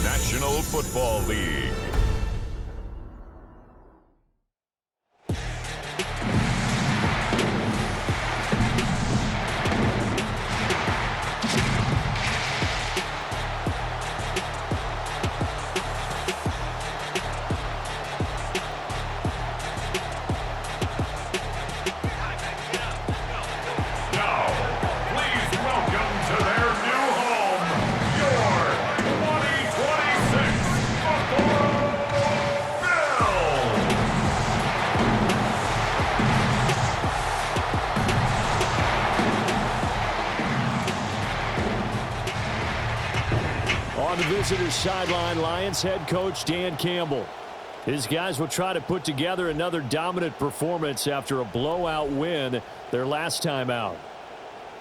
National Football League. On the visitor's sideline, Lions head coach Dan Campbell. His guys will try to put together another dominant performance after a blowout win their last time out.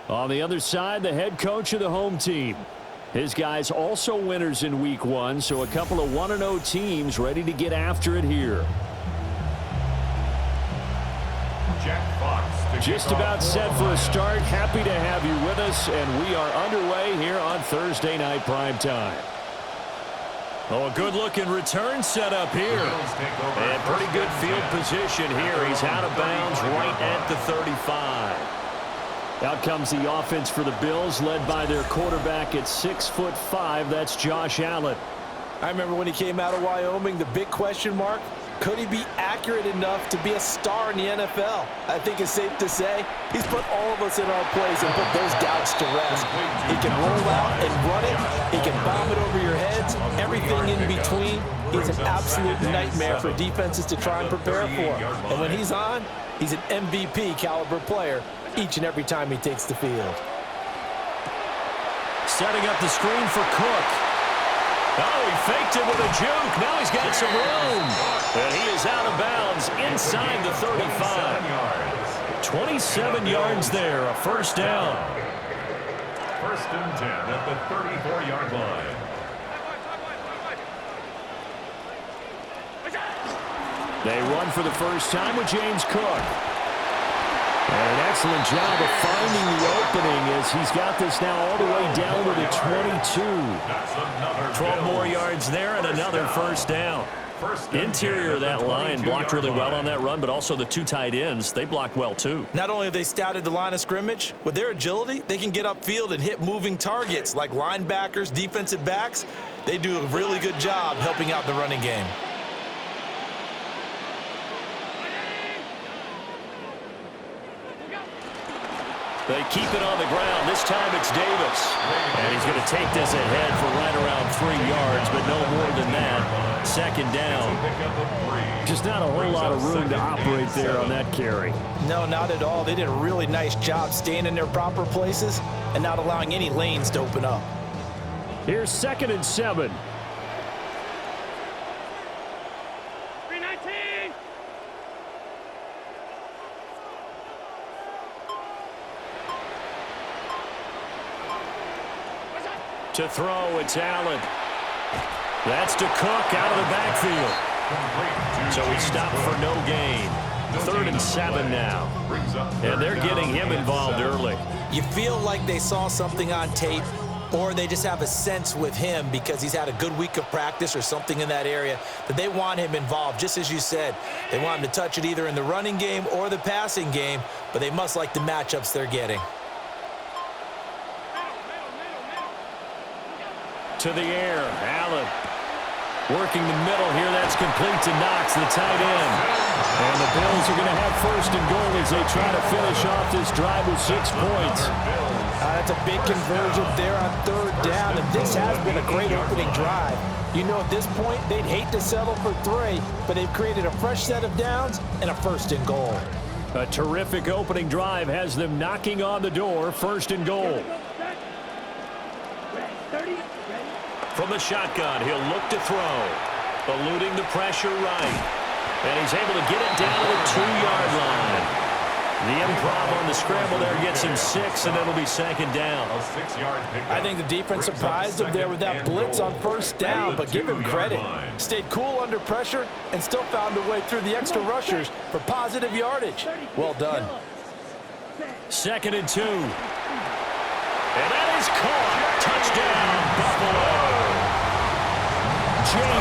On the other side, the head coach of the home team. His guys also winners in week 1, so a couple of 1-0 teams ready to get after it here. Just about set for a start. Happy to have you with us, and we are underway here on Thursday Night Primetime. Oh, a good-looking return set up here. And pretty good field position here. He's out of bounds right at the 35. Out comes the offense for the Bills, led by their quarterback at 6'5". That's Josh Allen. I remember when he came out of Wyoming, the big question mark, could he be accurate enough to be a star in the NFL? I think it's safe to say he's put all of us in our place and put those doubts to rest. He can roll out and run it. He can bomb it over your heads. Everything in between. He's an absolute nightmare for defenses to try and prepare for. And when he's on, he's an MVP caliber player each and every time he takes the field. Setting up the screen for Cook. Oh, he faked it with a juke. Now he's got some room. And he is out of bounds inside the 35. 27 yards there, a first down. First and 10 at the 34-yard line. They run for the first time with James Cook. And an excellent job of finding the opening as he's got this now all the way down to the 22. 12 more yards there and another first down. Interior of that line blocked really well on that run, but also the two tight ends, they blocked well too. Not only have they scouted the line of scrimmage, with their agility, they can get upfield and hit moving targets like linebackers, defensive backs. They do a really good job helping out the running game. They keep it on the ground. This time it's Davis. And he's going to take this ahead for right around 3 yards, but no more than that. Second down. Just not a whole lot of room to operate there on that carry. No, not at all. They did a really nice job staying in their proper places and not allowing any lanes to open up. Here's 2nd and 7. To throw, it's Allen. That's to Cook out of the backfield. So he stopped for no gain. 3rd and 7 now. And they're getting him involved early. You feel like they saw something on tape, or they just have a sense with him because he's had a good week of practice or something in that area that they want him involved. Just as you said, they want him to touch it either in the running game or the passing game, but they must like the matchups they're getting. To the air, Allen working the middle here. That's complete to Knox, the tight end. And the Bills are going to have 1st and goal as they try to finish off this drive with 6 points. That's a big conversion there on 3rd down, and this has been a great opening drive. You know, at this point, they'd hate to settle for 3, but they've created a fresh set of downs and a 1st and goal. A terrific opening drive has them knocking on the door. 1st and goal. From the shotgun, he'll look to throw. Eluding the pressure right. And he's able to get it down to the 2-yard line. The improv on the scramble there gets him 6, and it'll be 2nd down. I think the defense surprised him there with that blitz on 1st down, but give him credit. Stayed cool under pressure and still found a way through the extra rushers for positive yardage. Well done. 2nd and 2. And that is caught. Touchdown, Buffalo.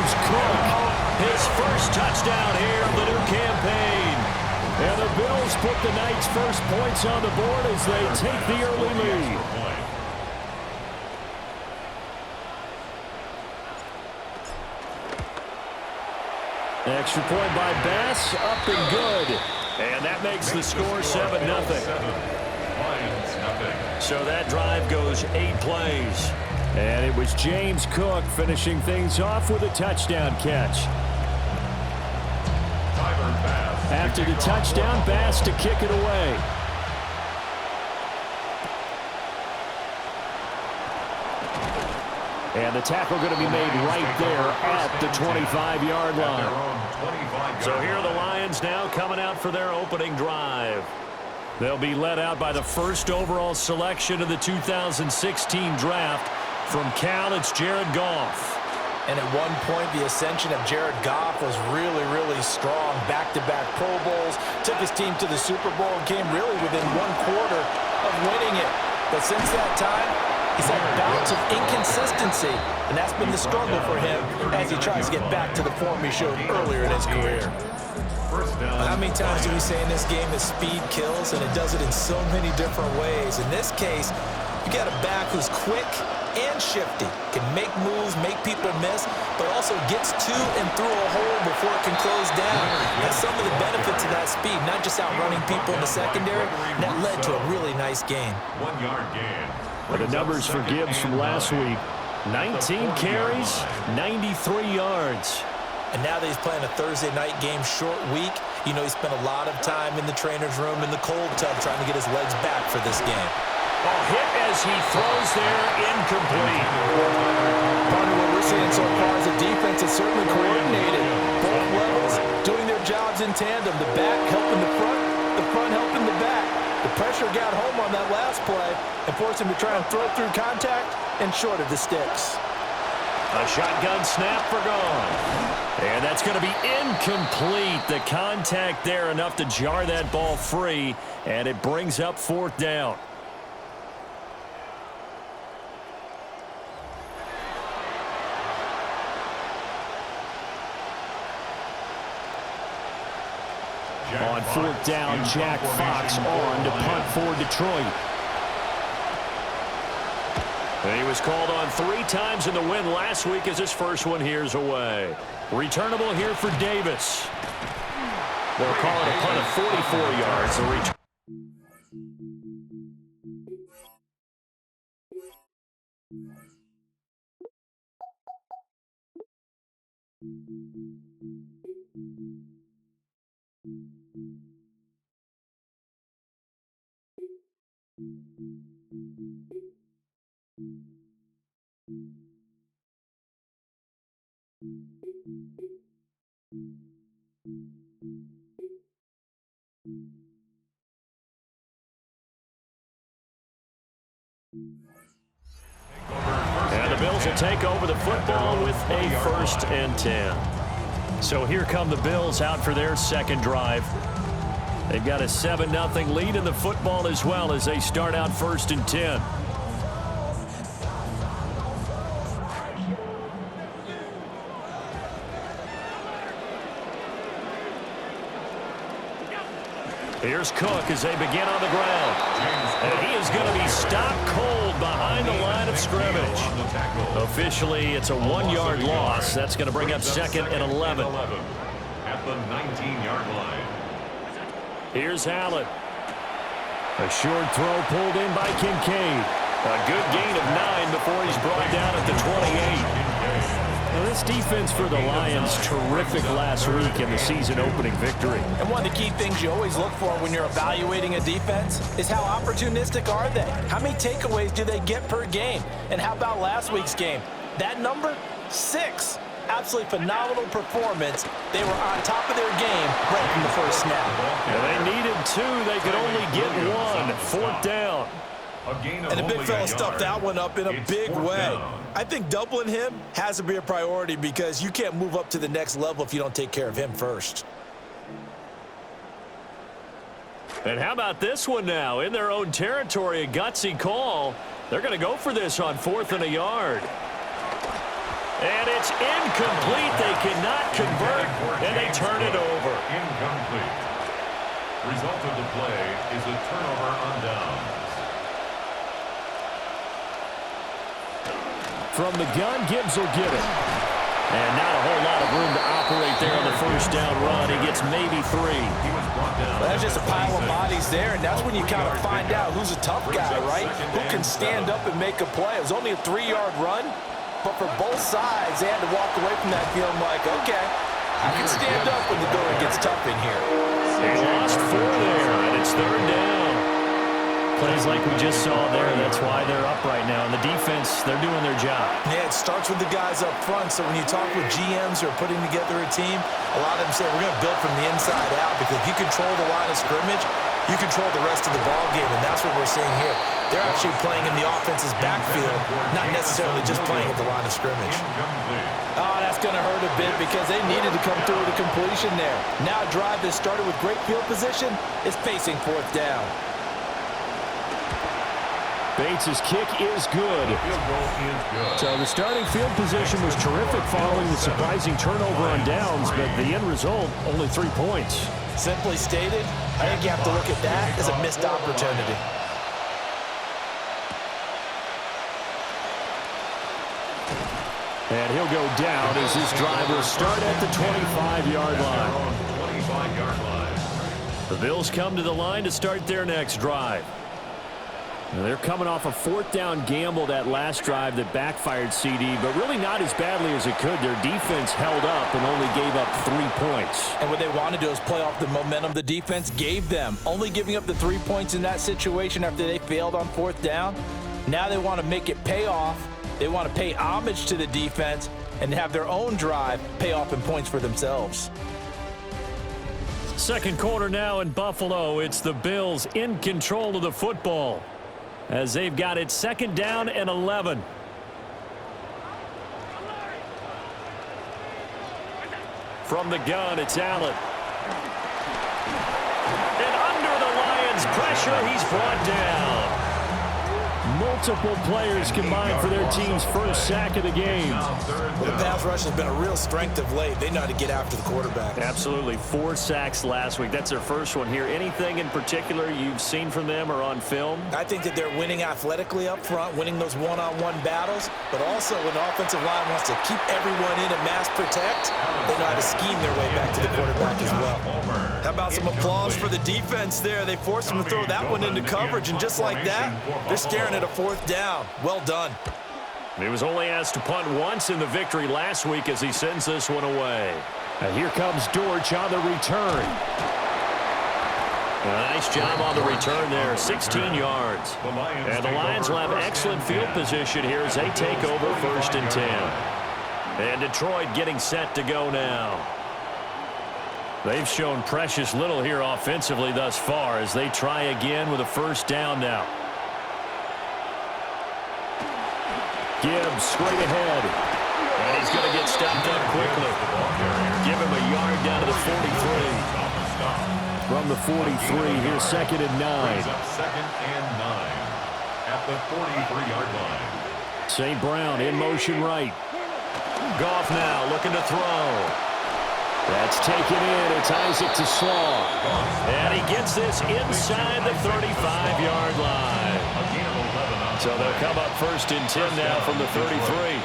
James Cook. His first touchdown here of the new campaign. And the Bills put the Knights' first points on the board as they take the early lead. Extra point by Bass, up and good. And that makes the score 7-0. So that drive goes 8 plays. And it was James Cook finishing things off with a touchdown catch. After the touchdown, Bass to kick it away. And the tackle going to be made right there at the 25-yard line. So here are the Lions now coming out for their opening drive. They'll be led out by the first overall selection of the 2016 draft. From Cal, it's Jared Goff. And at one point, the ascension of Jared Goff was really, really strong. Back-to-back Pro Bowls, took his team to the Super Bowl, and came really within 1/4 of winning it. But since that time, he's had bouts of inconsistency, and that's been the struggle for him as he tries to get back to the form he showed earlier in his career. How many times do we say in this game that speed kills, and it does it in so many different ways? In this case, you got a back who's quick and shifty, can make moves, make people miss, but also gets to and through a hole before it can close down. That's some of the benefits of that speed, not just outrunning people in the secondary. And that led to a really nice gain. 1 yard gain. But the numbers for Gibbs from last week, 19 carries, 93 yards. And now that he's playing a Thursday night game, short week, you know he spent a lot of time in the trainer's room in the cold tub trying to get his legs back for this game. Hit as he throws there, incomplete. Part of what we're seeing so far is the defense is certainly coordinated. Both levels doing their jobs in tandem. The back helping the front helping the back. The pressure got home on that last play and forced him to try and throw through contact and short of the sticks. A shotgun snap for gone. And that's going to be incomplete. The contact there enough to jar that ball free, and it brings up 4th down. On 4th down, Jack Fox on to punt for Detroit. And he was called on 3 times in the win last week as his first one here's away. Returnable here for Davis. They'll call it a punt of 44 yards. The return. And the Bills will take over the football with a 1st and 10. So here come the Bills out for their second drive. They've got a 7-0 lead in the football as well as they start out 1st and 10. Here's Cook as they begin on the ground. And he is going to be stopped cold behind the line of scrimmage. Officially, it's a 1-yard loss. That's going to bring up 2nd and 11. At the 19-yard line. Here's Allen. A short throw pulled in by Kincaid. A good gain of 9 before he's brought down at the 28. Now this defense for the Lions, terrific last week in the season-opening victory. And one of the key things you always look for when you're evaluating a defense is how opportunistic are they? How many takeaways do they get per game? And how about last week's game? That number, 6. Absolutely phenomenal performance. They were on top of their game right from the first snap. And they needed 2. They could only get 1. 4th down. And the big fella stuffed that one up in a big way. I think doubling him has to be a priority because you can't move up to the next level if you don't take care of him first. And how about this one now? In their own territory, a gutsy call. They're going to go for this on 4th and a yard. And it's incomplete. They cannot convert, and they turn it over. Incomplete. Result of the play is a turnover on downs. From the gun, Gibbs will get it. And not a whole lot of room to operate there on the first down run. He gets maybe 3. He was brought down. Well, that's just a pile of bodies there, and that's when you kind of find out who's a tough guy, right? Who can stand up and make a play. It was only a 3-yard run, but for both sides, they had to walk away from that feeling like, okay, I can stand up when the going gets tough in here. They lost 4 there, and it's 3rd down. Plays like we just saw there. That's why they're up right now. And the defense, they're doing their job. Yeah, it starts with the guys up front. So when you talk with GMs who are putting together a team, a lot of them say we're going to build from the inside out because if you control the line of scrimmage, you control the rest of the ball game, and that's what we're seeing here. They're actually playing in the offense's backfield, not necessarily just playing at the line of scrimmage. Oh, that's going to hurt a bit because they needed to come through with a completion there. Now a drive that started with great field position is facing 4th down. Bates' kick is good. So the starting field position was terrific following the surprising turnover on downs, but the end result, only 3 points. Simply stated, I think you have to look at that as a missed opportunity. And he'll go down as this drive will start at the 25-yard line. The Bills come to the line to start their next drive. Now they're coming off a 4th down gamble that last drive that backfired CD, but really not as badly as it could. Their defense held up and only gave up 3 points. And what they want to do is play off the momentum the defense gave them. Only giving up the 3 points in that situation after they failed on 4th down. Now they want to make it pay off. They want to pay homage to the defense and have their own drive pay off in points for themselves. Second quarter now in Buffalo. It's the Bills in control of the football, as they've got it 2nd down and 11. From the gun, it's Allen. And under the Lions' pressure, he's brought down. Multiple players combined for their team's first sack of the game. Well, the pass rush has been a real strength of late. They know how to get after the quarterback. Absolutely. 4 sacks last week. That's their first one here. Anything in particular you've seen from them or on film? I think that they're winning athletically up front, winning those one-on-one battles, but also when the offensive line wants to keep everyone in and mass protect, they know how to scheme their way back to the quarterback as well. How about some applause for the defense there? They forced them to throw that one into coverage, and just like that, they're staring at a 4th down. Well done. He was only asked to punt once in the victory last week as he sends this one away. And here comes Dortch on the return. A nice job on the return there, 16 yards. And the Lions will have excellent field position here as they take over 1st and 10. And Detroit getting set to go now. They've shown precious little here offensively thus far as they try again with a 1st down now. Gibbs straight ahead. And he's going to get stopped up quickly. Give him a yard down to the 43. From the 43, here's 2nd and 9. 2nd and 9 at the 43-yard line. St. Brown in motion right. Goff now looking to throw. That's taken in. It's Isaac to Slaw. And he gets this inside the 35-yard line. So they'll come up 1st and 10 now from the 33.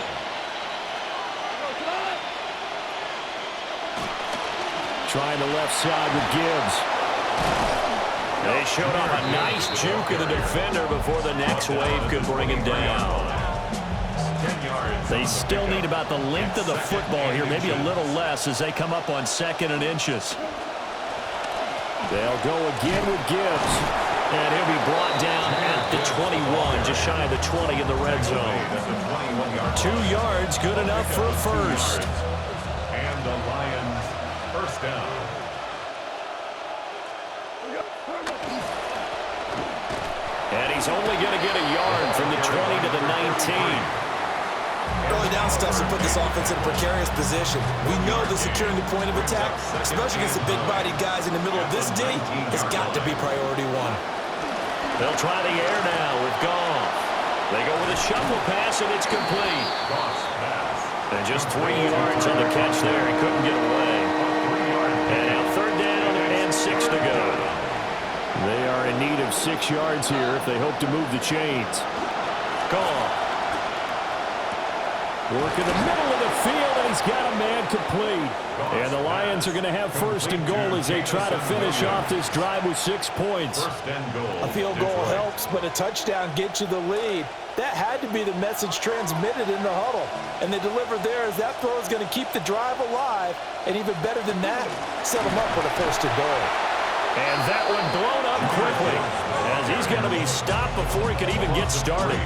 Trying the left side with Gibbs. They showed off a nice juke of the defender before the next wave could bring him down. They still need about the length of the football here, maybe a little less as they come up on 2nd and inches. They'll go again with Gibbs. And he'll be brought down at the 21, just shy of the 20 in the red zone. 2 yards, good enough for a first. And the Lions 1st down. And he's only going to get a yard from the 20 to the 19. Early down stuff to put this offense in a precarious position. We know that securing the point of attack, especially against the big-bodied guys in the middle of this D, has got to be priority 1. They'll try the air now with Goff. They go with a shuffle pass, and it's complete. Goff's pass And just 3 yards on the catch there. He couldn't get away. And now 3rd down and 6 to go. They are in need of 6 yards here if they hope to move the chains. Gone. Work in the middle of the field, and he's got a man complete. And the Lions are going to have 1st and goal as they try to finish off this drive with 6 points. A field goal helps, but a touchdown gets you the lead. That had to be the message transmitted in the huddle. And they delivered there as that throw is going to keep the drive alive. And even better than that, set them up with a 1st and goal. And that one blown up quickly as he's going to be stopped before he could even get started.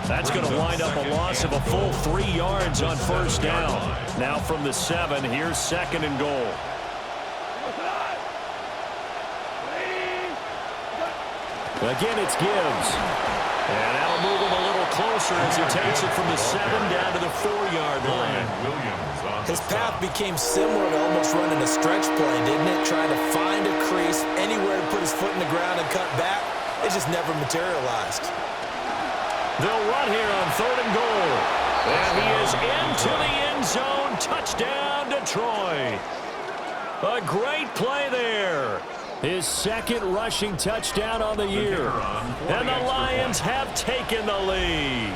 That's going to wind up a loss of a full 3 yards on 1st down. Now from the 7, here's 2nd and goal. Again, it's Gibbs. And that'll move him a little closer as he takes it from the 7 down to the 4-yard line. His path became similar to almost running a stretch play, didn't it? Trying to find a crease, anywhere to put his foot in the ground and cut back. It just never materialized. They'll run here on 3rd and goal. And he is into the end zone. Touchdown, Detroit. A great play there. His 2nd rushing touchdown on the year. And the Lions have taken the lead.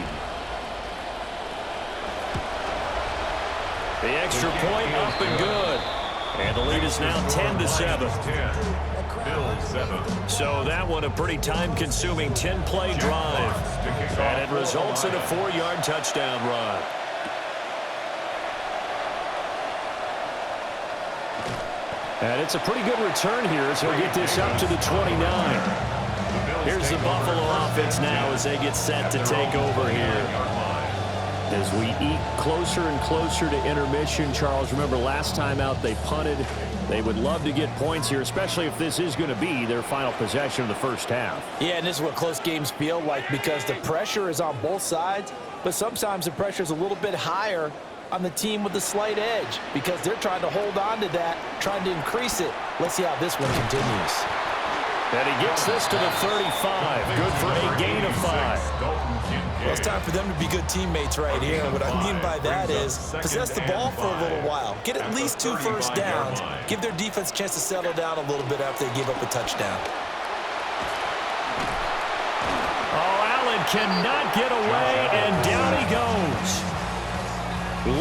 The extra point up and good. And the lead is now 10-7. So that one a pretty time-consuming 10-play drive. And it results in a 4-yard touchdown run. And it's a pretty good return here as he'll get this up to the 29. Here's the Buffalo offense now as they get set to take over here. As we eke closer and closer to intermission, Charles, remember last time out they punted. They would love to get points here, especially if this is going to be their final possession of the 1st half. Yeah, and this is what close games feel like because the pressure is on both sides, but sometimes the pressure is a little bit higher on the team with the slight edge because they're trying to hold on to that, trying to increase it. Let's see how this one continues. And he gets this to the 35. Good for a gain of 5. Well, it's time for them to be good teammates right here. What I mean by that is possess the ball for a little while. Get at least 2 first downs. Give their defense a chance to settle down a little bit after they give up a touchdown. Oh, Allen cannot get away, and down he goes.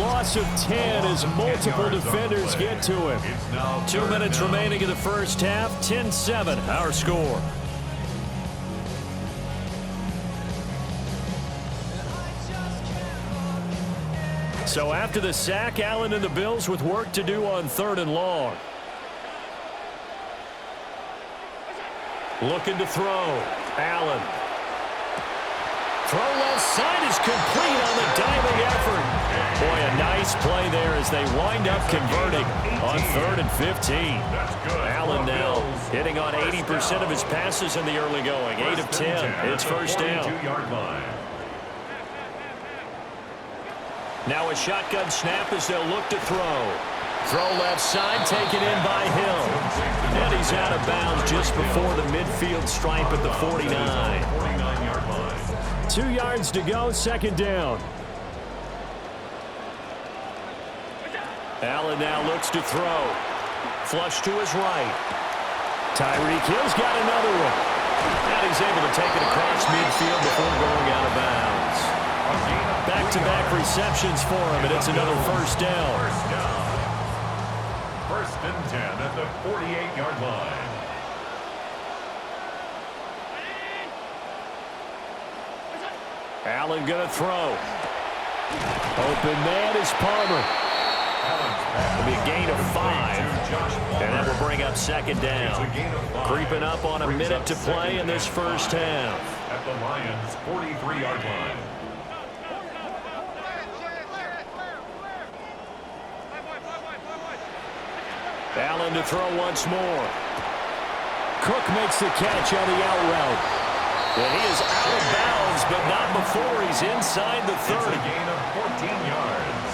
Loss of 10 as multiple defenders get to him. 2 minutes remaining in the 1st half. 10-7, our score. So after the sack, Allen and the Bills with work to do on 3rd and long. Looking to throw. Allen. Throw left side is complete on the diving effort. Boy, a nice play there as they wind up converting on 3rd and 15. Allen now hitting on 80% of his passes in the early going. 8 of 10. It's 1st down. Now a shotgun snap as they'll look to throw. Throw left side, taken in by Hill. And he's out of bounds just before the midfield stripe at the 49. 2 yards to go, 2nd down. Allen now looks to throw. Flush to his right. Tyreek Hill's got another one. And he's able to take it across midfield before going out of bounds. Back-to-back receptions for him, and it's another 1st down. 1st and 10 at the 48-yard line. Allen going to throw. Open man is Palmer. It'll be a gain of 5. And that will bring up 2nd down. Creeping up on a minute to play in this 1st half. At the Lions' 43-yard line. Allen to throw once more. Cook makes the catch on the out route. And he is out of bounds, but not before he's inside the 30. It's a gain of 14 yards.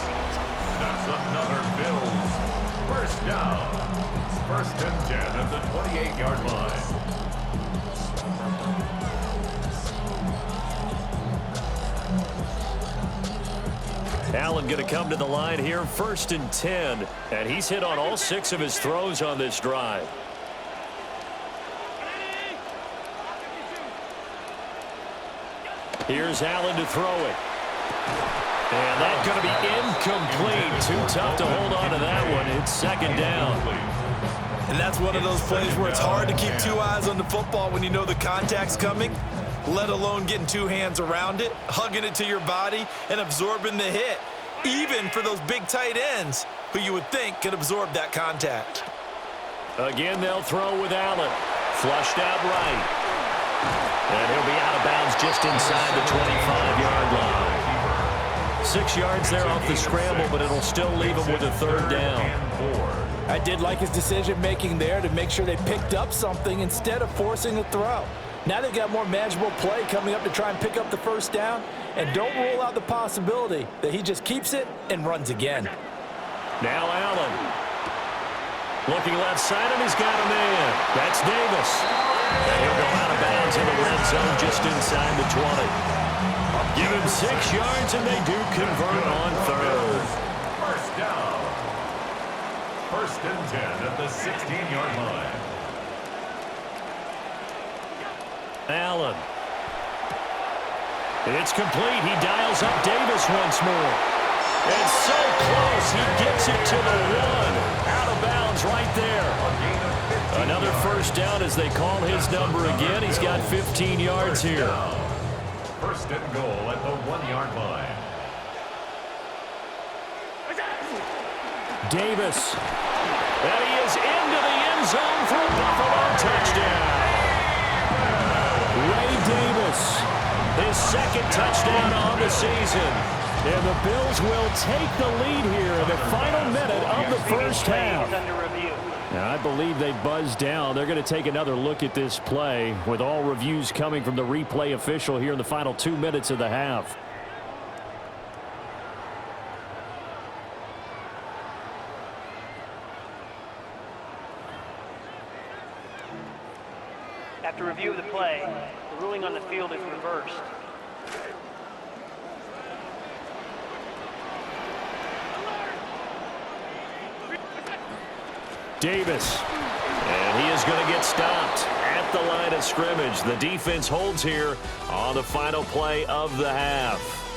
That's another Bills 1st down. 1st and 10 at the 28-yard line. Allen going to come to the line here, 1st and 10. And he's hit on all 6 of his throws on this drive. Here's Allen to throw it. And that's going to be incomplete. Too tough to hold on to that one. It's 2nd down. And that's one of those plays where it's hard to keep 2 eyes on the football when you know the contact's coming, let alone getting 2 hands around it, hugging it to your body, and absorbing the hit, even for those big tight ends who you would think could absorb that contact. Again, they'll throw with Allen. Flushed out right. And he'll be out of bounds just inside the 25-yard line. 6 yards there off the scramble, but it'll still leave him with a 3rd down. I did like his decision-making there to make sure they picked up something instead of forcing a throw. Now they've got more manageable play coming up to try and pick up the 1st down, and don't rule out the possibility that he just keeps it and runs again. Now Allen. Looking left side, and he's got a man. That's Davis. And he'll go out of bounds in the red zone just inside the 20. Give him 6 yards, and they do convert on 3rd. 1st down. 1st and 10 at the 16-yard line. Allen. It's complete. He dials up Davis once more. And so close. He gets it to the 1. Out of bounds right there. Another 1st down as they call his number again. He's got 15 yards here. 1st and goal at the 1-yard line. Davis. And he is into the end zone for a Buffalo touchdown. Ray Davis, his 2nd touchdown on the season. And the Bills will take the lead here in the final minute of the 1st half. Now, I believe they buzzed down. They're going to take another look at this play with all reviews coming from the replay official here in the final 2 minutes of the half. After review of the play, the ruling on the field is reversed. Davis. And he is going to get stopped at the line of scrimmage. The defense holds here on the final play of the half.